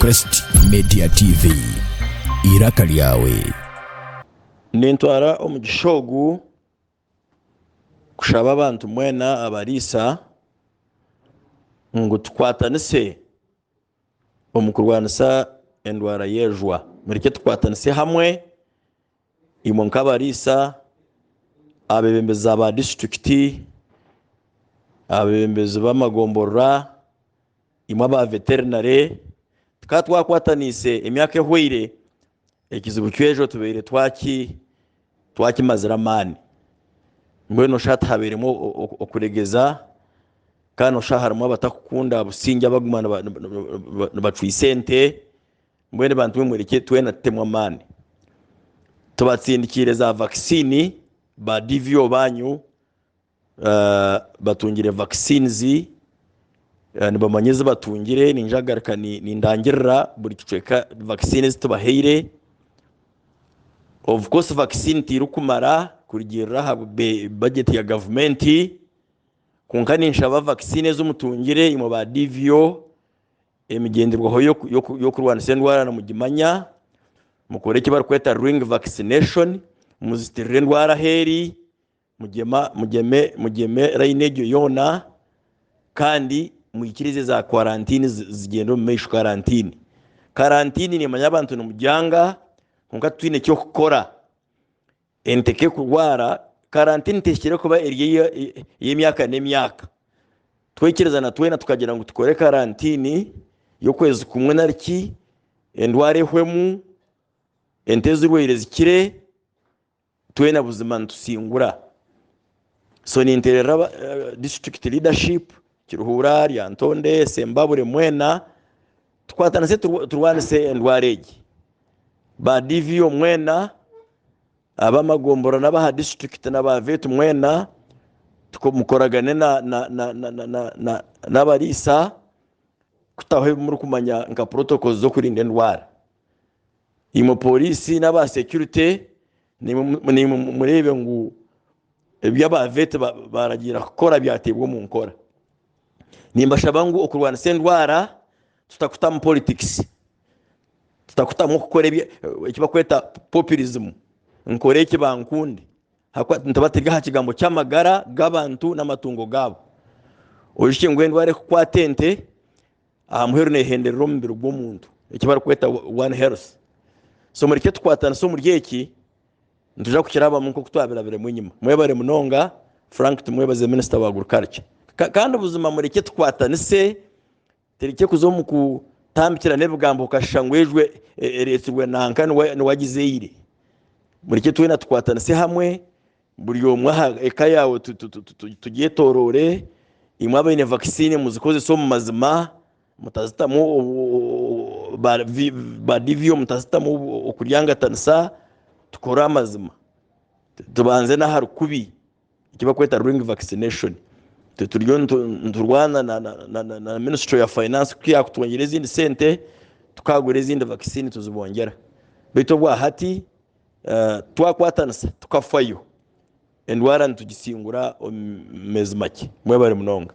Crest Media TV iraka lyawe. Nintwara omugishogu kushaba abantu mwena Abariisa ngo Tukwataniise omukurwanisa Endwara Yejwa mureke Tukwataniise hamwe imwe nk'Abariisa abebembezi ba district abebembezi b'amagomborora imwe aba veterinary twakwataniise emyaka ehwire ekizibu ky'ejo tubeire twakimazira amani mbwenu shata haberemo okuregeza kandi oshaharimo abatakukunda businja bagumana batwisente mbwenu bantu bemwereke twena tutemwa amani tubatsindikire za vaccine ba divyo banyu batungire vaccines nibamanyeze batungire ninjagarika nindangirira buri kicweka vaccines tubaheire. Of course vaccine tirukumara kurigirira ha budget ya government kunkani nshaba vaccine z'umutungire imo ba divyo emigenderwaho yo kurwanisa Endwara na mugimanya mukore kibar kweta ring vaccination muzitirire Endwara heri mugeme rainejo yona kandi muyikirize za quarantine zigendo mu mesho quarantine ni manya abantu no mujanga kunka twine cyo gukora enteke kurwara quarantine tekire kuba eriye y'imyaka n'imyaka twekereza na twena tukagira ngo tukore quarantine yo kwezi kumwe nariki Endwara ehwemu enteze rwere zikire twena buzima ntusingura. So ni interera district leadership kiruhura Lyantonde Sembabure mwena Tukwataniise Turwaniise Endwara egi ba divyo mwena abamagombora n'aba district n'aba vetu mwena tukomukoragane n'Abariisa kutaho muri kumanya nka protocols zo kurinda Endwara imo polisi n'aba security ni murebe ngo ebyaba vetu baragira gukora byatebwe mu nkora nimbashaba ngo okurwanisa Endwara tutakutamu politics tutakutamu gukora ikibakweta populism nkore kibankundi ntabatega hakigambo cyamagara gabantu n'amatungo gabo ojike ngo Endwara kukwatente amuheru ne henderero mbiro bw'omuntu ikibakweta one health. So murike Tukwataniise muryeki ntuja kukiraba munko kutwabirabire munyima mwebare munonga Frank Tumwebaze Minister wa Agriculture kandi ubuzima mureke Tukwataniise terike kuzomu kutambikira nebugambo kashangwejwe eretirwe nanka niwagizeire mureke twena Tukwataniise hamwe buri omwe eka yawe tugiye torore imwe abene vaccine muzikoze so mu mazima mutazitamu ba divyo mutazitamu okuryangatanisa tukora amazima tubanze na harukubi ikibakweta ring vaccination turyo nturwana na Ministry of Finance kya kutwongera izindi sente tukagura izindi vaccine tuzibongera beto bwa hati Twakwataniise tukafayo Endwara ntugisingura mezi make mwebare munonga.